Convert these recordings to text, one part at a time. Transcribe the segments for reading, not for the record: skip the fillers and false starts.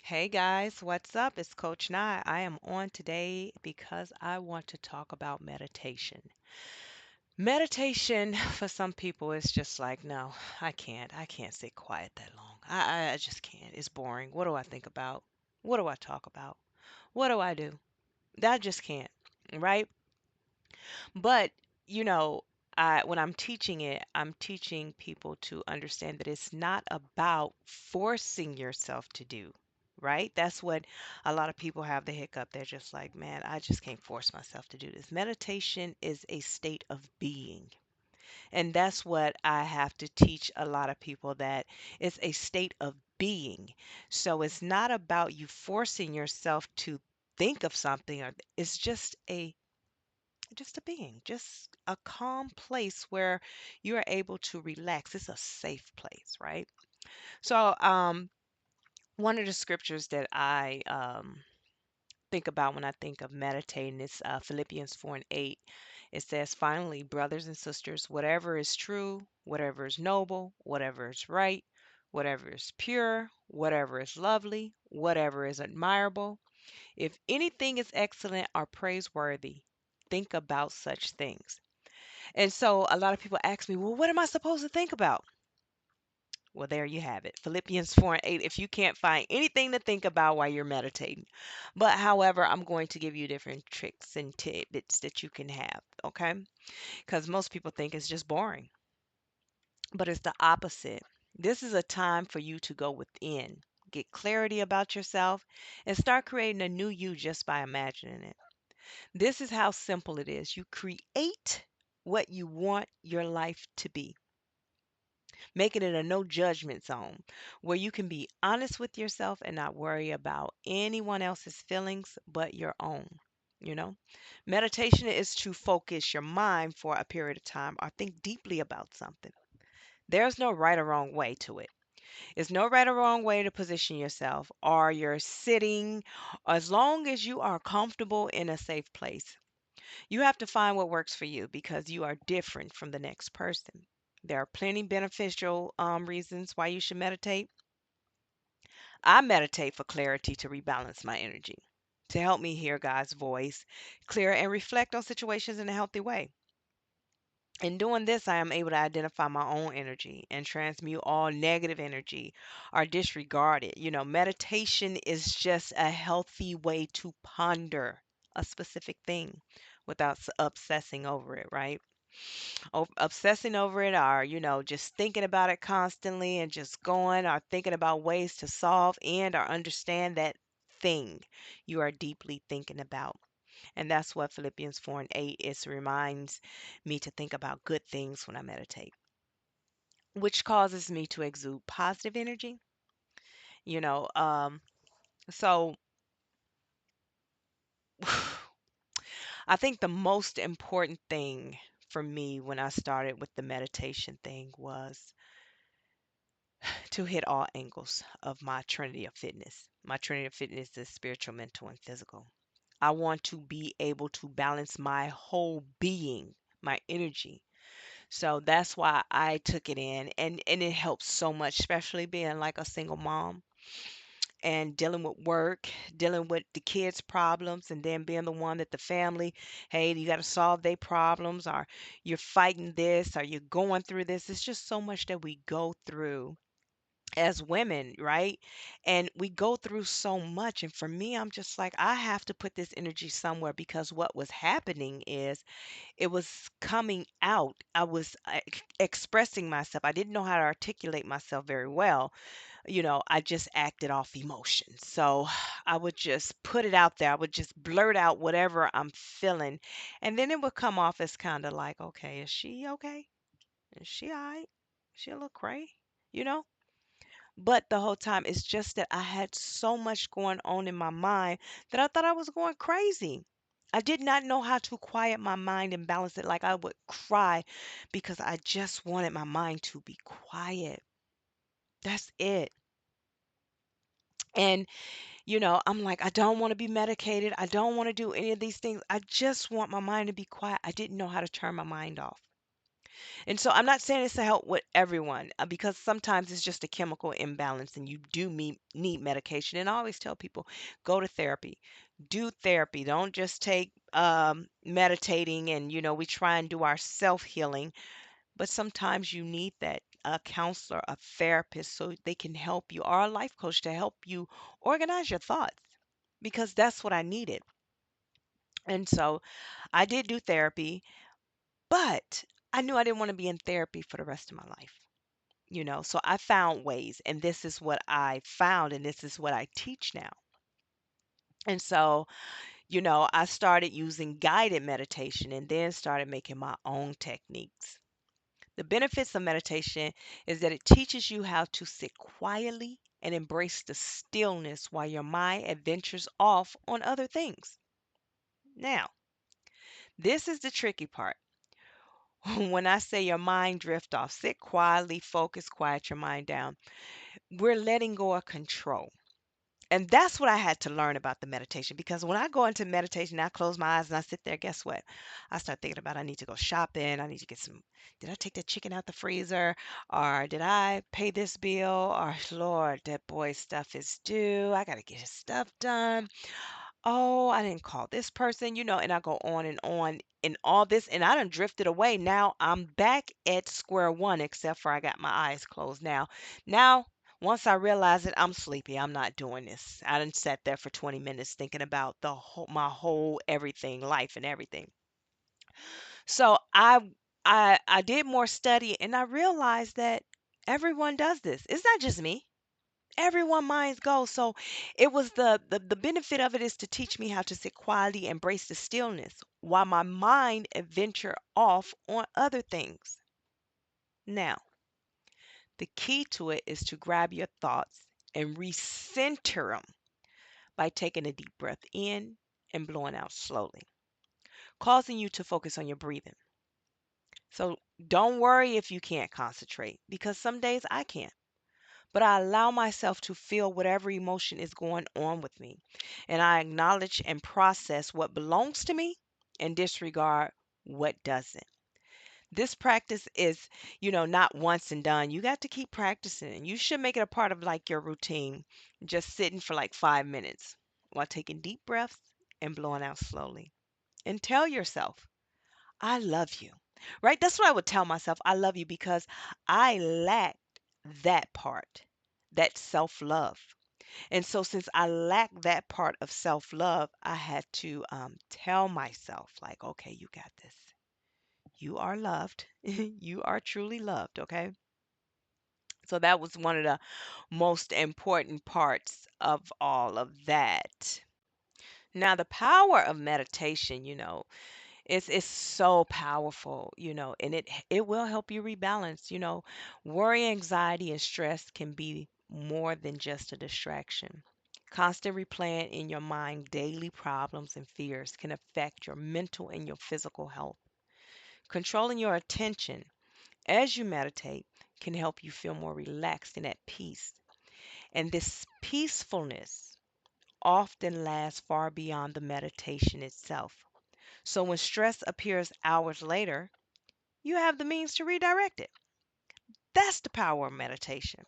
Hey guys, what's up? It's Coach Nye. I am on today because I want to talk about meditation. Meditation for some people is just like, no, I can't. I can't sit quiet that long. I just can't. It's boring. What do I think about? What do I talk about? What do I do? I just can't, right? But, you know, when I'm teaching it, I'm teaching people to understand that it's not about forcing yourself to do, right? That's what a lot of people have the hiccup. They're just like, man, I just can't force myself to do this. Meditation is a state of being. And that's what I have to teach a lot of people that it's a state of being. So it's not about you forcing yourself to think of something or it's just a being, just a calm place where you are able to relax. It's a safe place, right? So, one of the scriptures that I think about when I think of meditating is Philippians 4 and 8. It says, finally, brothers and sisters, whatever is true, whatever is noble, whatever is right, whatever is pure, whatever is lovely, whatever is admirable, if anything is excellent or praiseworthy, think about such things. And so a lot of people ask me, well, what am I supposed to think about? Well, there you have it. Philippians 4 and 8. If you can't find anything to think about while you're meditating. But however, I'm going to give you different tricks and tidbits that you can have, okay? Because most people think it's just boring, but it's the opposite. This is a time for you to go within, get clarity about yourself, and start creating a new you just by imagining it. This is how simple it is. You create what you want your life to be, making it a no judgment zone where you can be honest with yourself and not worry about anyone else's feelings but your own. You know, meditation is to focus your mind for a period of time or think deeply about something. There's no right or wrong way to it. There's no right or wrong way to position yourself, or you're sitting, as long as you are comfortable in a safe place. You have to find what works for you because you are different from the next person. There are plenty beneficial reasons why you should meditate. I meditate for clarity to rebalance my energy, to help me hear God's voice clear and reflect on situations in a healthy way. In doing this, I am able to identify my own energy and transmute all negative energy or disregard it. Meditation is just a healthy way to ponder a specific thing without obsessing over it, right? Obsessing over it or, just thinking about it constantly and just going or thinking about ways to solve and or understand that thing you are deeply thinking about. And that's what Philippians 4 and 8 is reminds me to think about good things when I meditate, which causes me to exude positive energy. You know, so I think the most important thing for me when I started with the meditation thing was to hit all angles of my trinity of fitness. My trinity of fitness is spiritual, mental, and physical. I want to be able to balance my whole being, my energy. So that's why I took it in and it helps so much, especially being like a single mom and dealing with work, dealing with the kids' problems and then being the one that the family, hey, you got to solve their problems or you're fighting this or you're going through this. It's just so much that we go through as women, right? And we go through so much. And for me, I'm just like, I have to put this energy somewhere because what was happening is it was coming out. I was expressing myself. I didn't know how to articulate myself very well. I just acted off emotion. So I would just put it out there. I would just blurt out whatever I'm feeling. And then it would come off as kind of like, okay, is she okay? Is she all right? Is she a little cray? You know? But the whole time, it's just that I had so much going on in my mind that I thought I was going crazy. I did not know how to quiet my mind and balance it. Like I would cry because I just wanted my mind to be quiet. That's it. And, I'm like, I don't want to be medicated. I don't want to do any of these things. I just want my mind to be quiet. I didn't know how to turn my mind off. And so I'm not saying it's to help with everyone because sometimes it's just a chemical imbalance and you do need medication. And I always tell people go to therapy, do therapy. Don't just take meditating and, we try and do our self healing. But sometimes you need that a counselor, a therapist, so they can help you, or a life coach to help you organize your thoughts because that's what I needed. And so I did do therapy, but I knew I didn't want to be in therapy for the rest of my life. So I found ways, and this is what I found, and this is what I teach now. And so, I started using guided meditation and then started making my own techniques. The benefits of meditation is that it teaches you how to sit quietly and embrace the stillness while your mind adventures off on other things. Now, this is the tricky part. When I say your mind drift off, sit quietly, focus, quiet your mind down. We're letting go of control. And that's what I had to learn about the meditation because when I go into meditation, I close my eyes and I sit there, guess what? I start thinking about I need to go shopping. I need to get did I take the chicken out the freezer? Or did I pay this bill? Or Lord, that boy's stuff is due. I got to get his stuff done. Oh, I didn't call this person, and I go on and all this, and I done drifted away. Now I'm back at square one, except for I got my eyes closed now, once I realize it, I'm sleepy. I'm not doing this. I done sat there for 20 minutes thinking about my whole everything, life and everything. So I did more study and I realized that everyone does this. It's not just me. Everyone minds go. So it was the benefit of it is to teach me how to sit quietly, embrace the stillness while my mind adventure off on other things. Now, the key to it is to grab your thoughts and recenter them by taking a deep breath in and blowing out slowly, causing you to focus on your breathing. So don't worry if you can't concentrate because some days I can't. But I allow myself to feel whatever emotion is going on with me. And I acknowledge and process what belongs to me and disregard what doesn't. This practice is, not once and done. You got to keep practicing. And you should make it a part of like your routine, just sitting for like 5 minutes while taking deep breaths and blowing out slowly. And tell yourself, I love you. Right? That's what I would tell myself. I love you because I lacked that part, that self love. And so, since I lacked that part of self love, I had to tell myself, like, okay, you got this. You are loved. You are truly loved. Okay. So, that was one of the most important parts of all of that. Now, the power of meditation, it's so powerful, and it will help you rebalance. Worry, anxiety, and stress can be more than just a distraction. Constant replaying in your mind daily problems and fears can affect your mental and your physical health. Controlling your attention as you meditate can help you feel more relaxed and at peace. And this peacefulness often lasts far beyond the meditation itself. So when stress appears hours later, you have the means to redirect it. That's the power of meditation.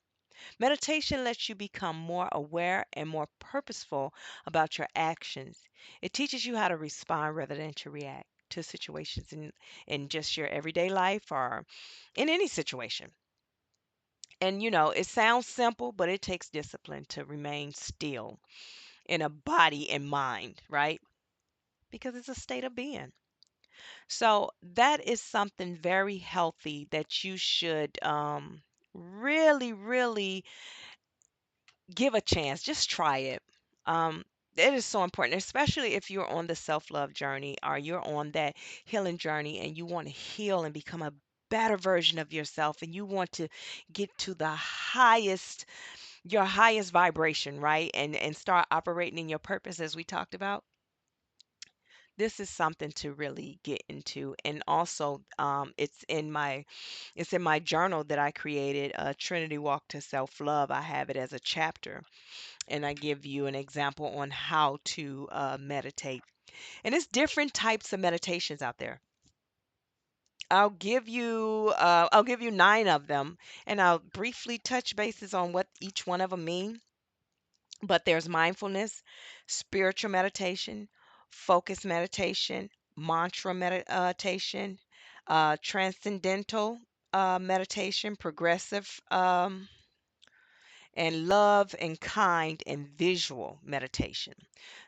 Meditation lets you become more aware and more purposeful about your actions. It teaches you how to respond rather than to react to situations in just your everyday life or in any situation. And it sounds simple, but it takes discipline to remain still in a body and mind, right? Because it's a state of being. So that is something very healthy that you should really, really give a chance. Just try it. Um, it is so important, especially if you're on the self love journey or you're on that healing journey and you want to heal and become a better version of yourself and you want to get to your highest vibration, right? And start operating in your purpose as we talked about. This is something to really get into. And also it's in my journal that I created, Trinity Walk to Self Love. I have it as a chapter and I give you an example on how to meditate. And it's different types of meditations out there. I'll give you 9 of them, and I'll briefly touch bases on what each one of them mean. But there's mindfulness, spiritual meditation, focus meditation, mantra meditation, transcendental meditation, progressive, and love and kind and visual meditation.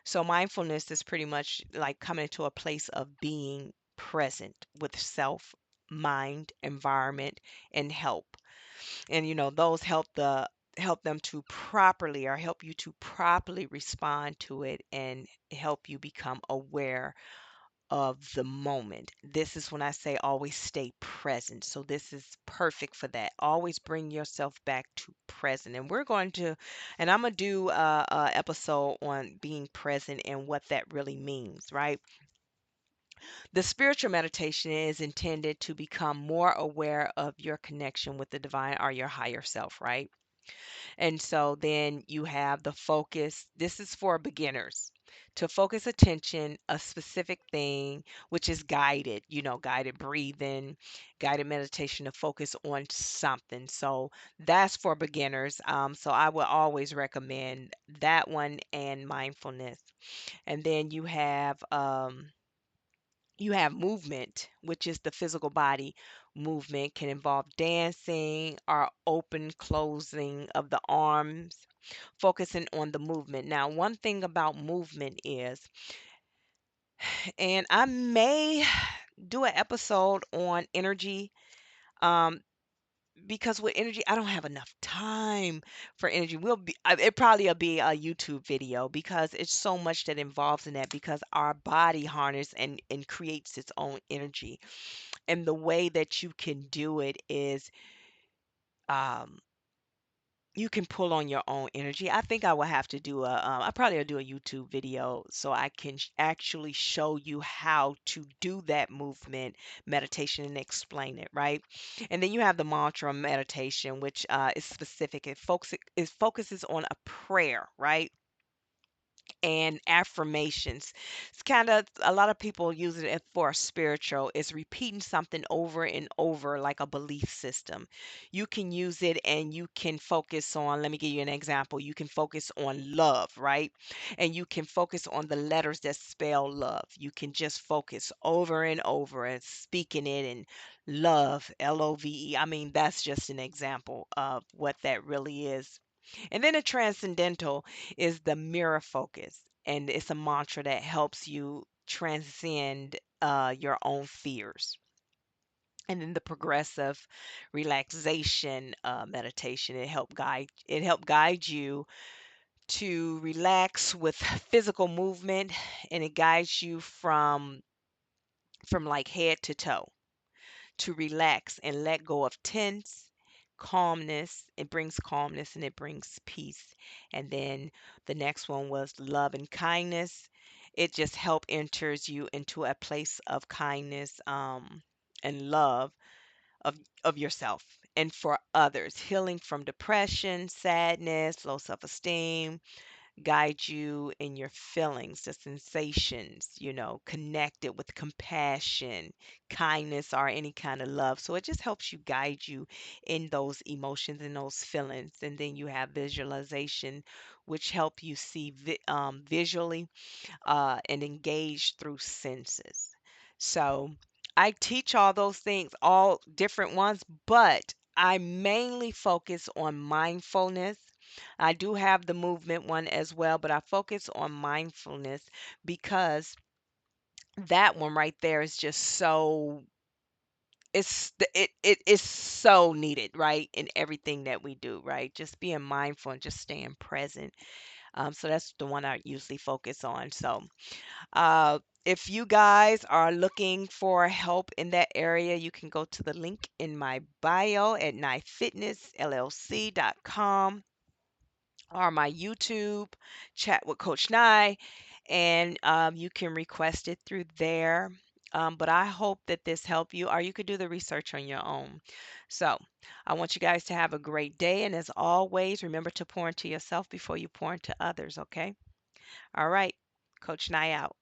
So mindfulness is pretty much like coming into a place of being present with self, mind, environment, and help. And those help them to properly or help you to properly respond to it and help you become aware of the moment. This is when I say always stay present. So this is perfect for that. Always bring yourself back to present. And I'm going to do a episode on being present and what that really means, right? The spiritual meditation is intended to become more aware of your connection with the divine or your higher self, right? And so then you have the focus. This is for beginners to focus attention a specific thing, which is guided, guided breathing, guided meditation to focus on something. So that's for beginners. So I would always recommend that one and mindfulness. And then you have movement, which is the physical body movement, can involve dancing or open closing of the arms, focusing on the movement. Now, one thing about movement is, and I may do an episode on energy, um, because with energy, I don't have enough time for energy. It probably will be a YouTube video because it's so much that involves in that because our body harness and creates its own energy. And the way that you can do it is, um, you can pull on your own energy. I think I will have to I probably will do a YouTube video so I can actually show you how to do that movement meditation and explain it, right? And then you have the mantra meditation, which is specific. It focuses on a prayer, right? And affirmations. It's kind of a lot of people use it for spiritual. It's repeating something over and over like a belief system. You can use it and you can focus on, let me give you an example. You can focus on love, right? And you can focus on the letters that spell love. You can just focus over and over and speaking it and love, LOVE. I mean, that's just an example of what that really is. And then the transcendental is the mirror focus, and it's a mantra that helps you transcend your own fears. And then the progressive relaxation meditation, it help guide you to relax with physical movement, and it guides you from like head to toe to relax and let go of tense calmness. It brings calmness and it brings peace. And then the next one was love and kindness. It just help enters you into a place of kindness, and love of yourself and for others, healing from depression, sadness, low self-esteem, guide you in your feelings, the sensations, connected with compassion, kindness, or any kind of love. So it just helps you guide you in those emotions and those feelings. And then you have visualization, which help you see visually and engage through senses. So I teach all those things, all different ones, but I mainly focus on mindfulness. I do have the movement one as well, but I focus on mindfulness because that one right there is just so it is so needed, right? In everything that we do, right? Just being mindful and just staying present. So that's the one I usually focus on. So if you guys are looking for help in that area, you can go to the link in my bio at knifefitnessllc.com or my YouTube chat with Coach Nye, and you can request it through there. But I hope that this helped you, or you could do the research on your own. So I want you guys to have a great day, and as always, remember to pour into yourself before you pour into others, okay? All right, Coach Nye out.